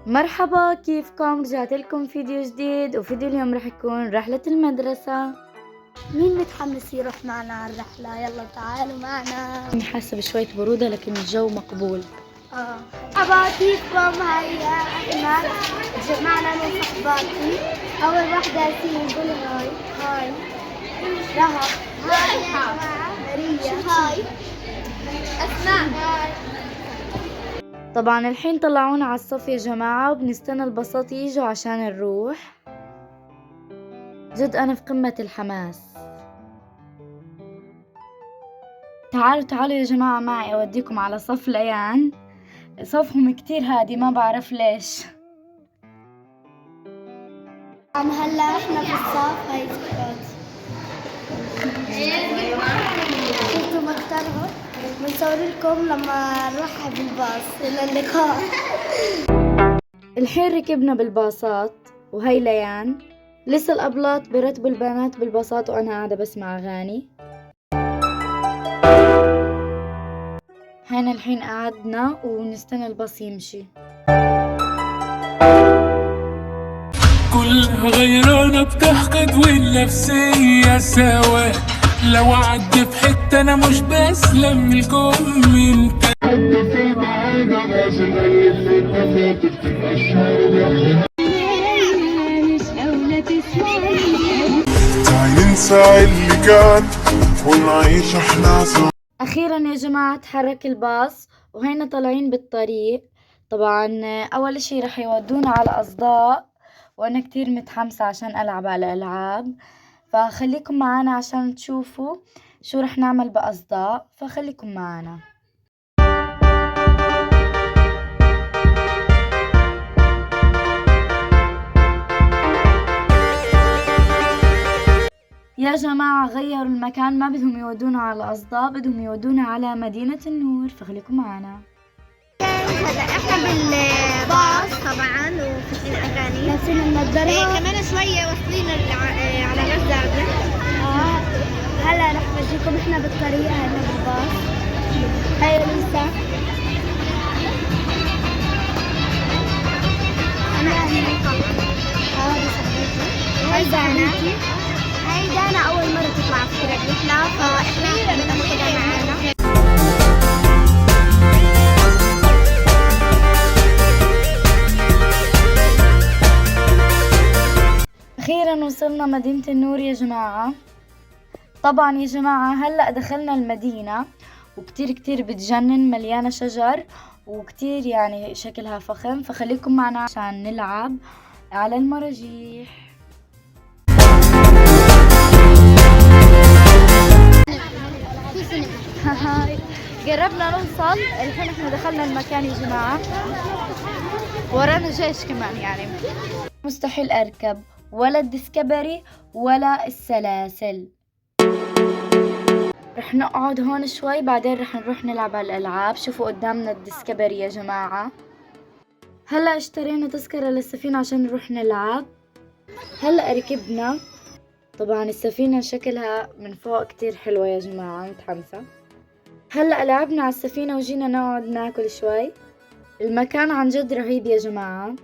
مرحبا، كيفكم؟ رجعت لكم فيديو جديد، وفيديو اليوم رح يكون رحلة المدرسة. مين متحمس يروح معنا على الرحلة؟ يلا تعالوا معنا. حاسة بشوية برودة لكن الجو مقبول. مرحبا، كيفكم؟ هيا احنا جمعنا من صحباتي. أول واحدة ياسين، قولي هاي. رهف، هاي يا جماعة. مريم، هاي. أسماء، هاي. طبعا الحين طلعونا على الصف يا جماعة، وبنستنى الباصات يجوا عشان نروح. جد أنا في قمة الحماس. تعالوا يا جماعة معي أوديكم على صف ليان. صفهم كتير هادي، ما بعرف ليش. هلا احنا في الصف. هاي صفات. شفتوا مكتبهم؟ بنصور لكم لما نروح بالباص. إلى اللقاء. الحين ركبنا بالباصات، وهي ليان. لسه الأبلاط برتبوا البنات بالباصات وأنا قاعدة بسمع أغاني. هنا الحين قعدنا ونستنى الباص يمشي. كلها غيرانة بتحقد والنفسية سوا. لو عدي في حتة أنا مش بسلم الكل من تاني. تعالي ننسى اللي كان ونعيش احنا سوا. أخيرا يا جماعة تحرك الباص، وهينا طالعين بالطريق. طبعا أول اشي رح يودونا على الأصداء، وأنا كتير متحمسة عشان ألعب على ألعاب، فخليكم معانا عشان تشوفوا شو رح نعمل بأصداء، فخليكم معانا. يا جماعة غيروا المكان، ما بدهم يودونا على الأصداء، بدهم يودونا على مدينة النور، فخليكم معنا. هلا احنا بالباص طبعا وفاتحين اغاني. لابسين النضاره. كمان شويه واصلين على غزه. هلا رح نجيكم احنا بالطريق. هلا بالباص. هاي لسه. انا هاي صاحبتي. هاي دانا. هاي دانا اول مره تطلع في الرحله، فاحنا بدنا ناخذها معانا. أخيرا وصلنا مدينة النور يا جماعة. طبعا يا جماعة هلأ دخلنا المدينة، وكتير بتجنن، مليانة شجر وكتير يعني شكلها فخم، فخليكم معنا عشان نلعب على المراجيح. هاي قربنا نوصل. الحين احنا دخلنا المكان يا جماعة، ورانا جيش كمان يعني. مستحيل أركب ولا الديسكفري ولا السلاسل. رح نقعد هون شوي، بعدين رح نروح نلعب على الألعاب. شوفوا قدامنا الديسكفري يا جماعة. هلأ اشترينا تذكرة للسفينة عشان نروح نلعب. هلأ ركبنا. طبعا السفينة شكلها من فوق كتير حلوة يا جماعة، متحمسة. هلأ لعبنا على السفينة وجينا نقعد ناكل شوي. المكان عن جد رهيب يا جماعة.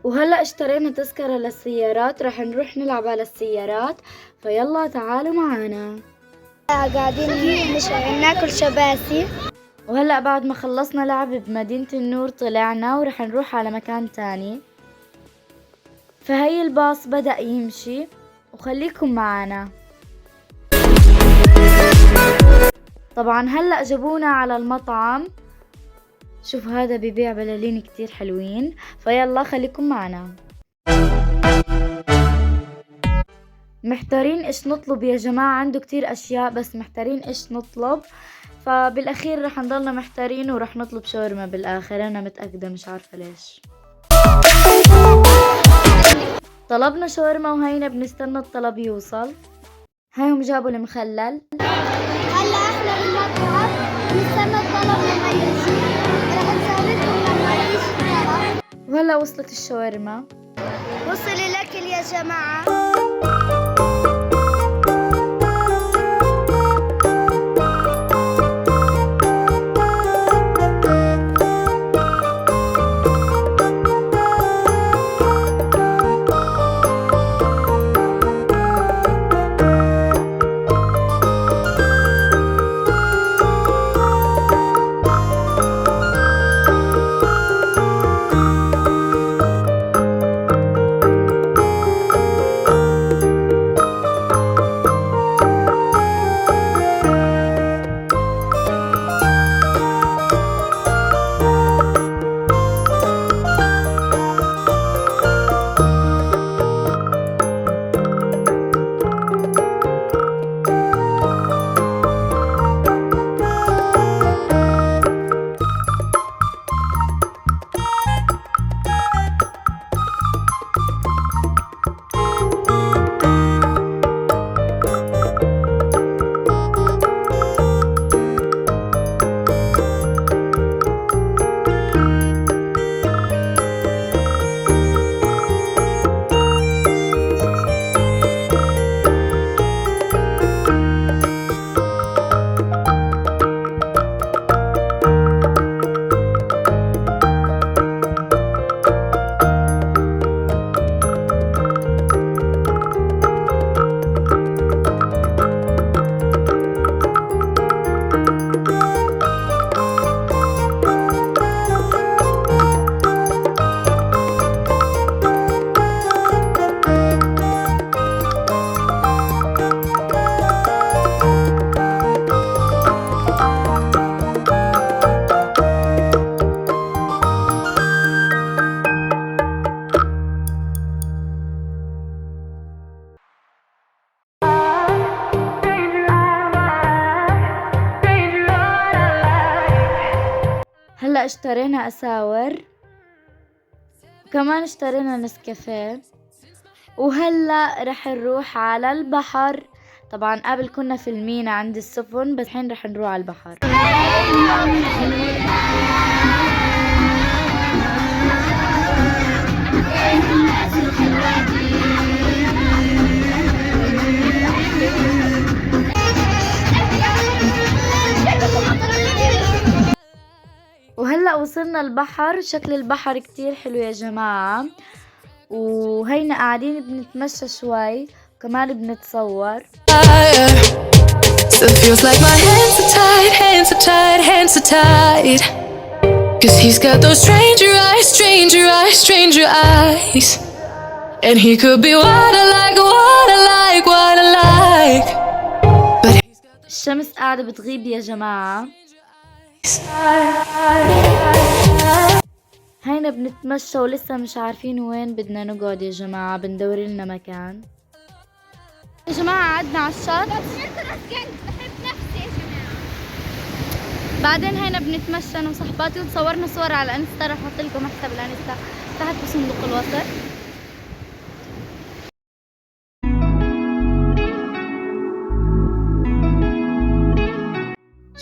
وهلأ اشترينا تذكرة للسيارات، رح نروح نلعب على السيارات، فيلا تعالوا معنا. قاعدين ناكل شباسي. وهلأ بعد ما خلصنا لعب بمدينة النور طلعنا ورح نروح على مكان تاني. فهي الباص بدأ يمشي، وخليكم معنا. طبعا هلأ جابونا على المطعم. شوف هذا بيبيع بلالين كتير حلوين، فيلا خليكم معنا. محتارين ايش نطلب يا جماعة، عنده كتير اشياء بس محتارين ايش نطلب، فبالاخير رح نضلنا محتارين ورح نطلب شاورما بالاخر. انا متأكدة مش عارفة ليش. طلبنا شاورما وهينا بنستنى الطلب يوصل. هايهم جابوا المخلل. هلا احنا بالمطعم نستنى الطلب لما يجي. رح نسويكم لما يجي الطلب. وهلا وصلت الشاورما. وصل الاكل يا جماعة. هلا اشترينا اساور، وكمان اشترينا نسكافيه، وهلا رح نروح على البحر. طبعا قبل كنا في المينا عند السفن، بس الحين رح نروح على البحر. وهلأ وصلنا البحر. شكل البحر كتير حلو يا جماعة، وهينا قاعدين بنتمشى شوي، كمان بنتصور. Still feels like my hands are tied, hands are tied, hands are tied. 'Cause he's got those stranger eyes, stranger eyes, stranger eyes. And he could be what I like, what I like, what I like. الشمس قاعدة بتغيب يا جماعة. هينا بنتمشى ولسه مش عارفين وين بدنا نقعد يا جماعة، بندور لنا مكان. يا جماعة قعدنا على الشط. بحب نفسي يا جماعة. بعدين هينا بنتمشى انا وصحباتي، وتصورنا صور على الانستا، رح احط لكم حساب الانستا تحت بصندوق الوصف.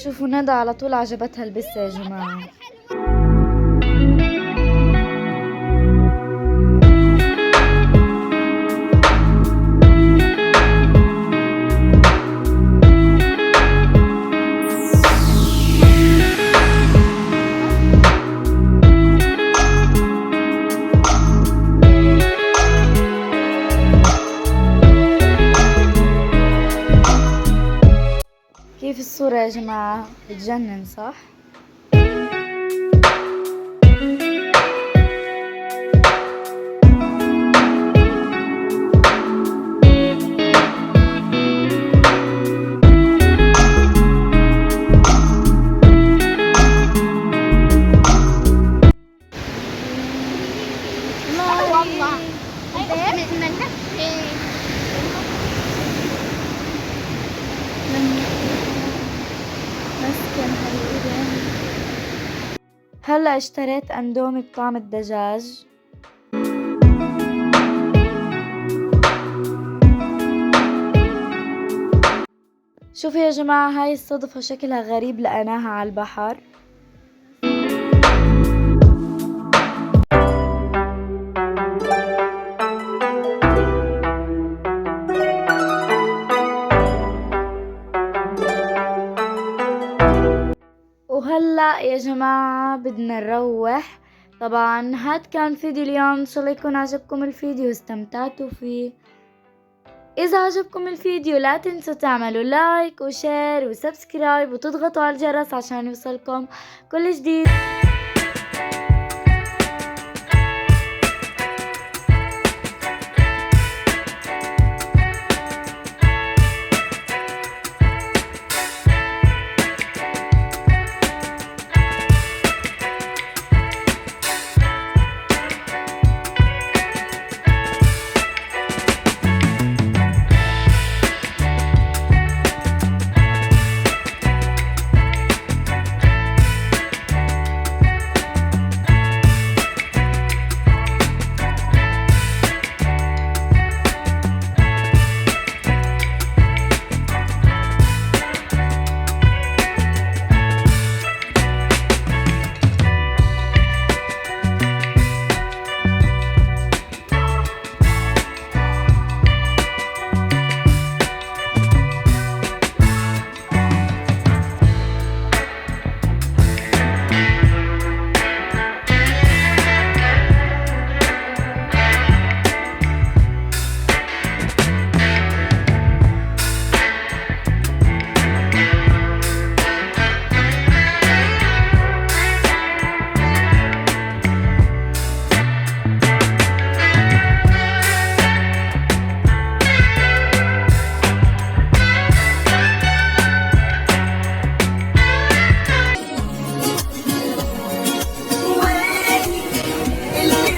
شوفوا ندى على طول عجبتها البسة يا جماعة. كيف الصورة يا جماعة؟ بتجنن صح؟ والله من نفسي. هلا اشتريت اندومي بطعم الدجاج. شوفوا يا جماعة، هاي الصدفة شكلها غريب لقيناها على البحر. وهلأ يا جماعة بدنا نروح. طبعا هاد كان فيديو اليوم، ان شاء الله يكون عجبكم الفيديو واستمتعتوا فيه. اذا عجبكم الفيديو لا تنسوا تعملوا لايك وشير وسبسكرايب، وتضغطوا على الجرس عشان يوصلكم كل جديد.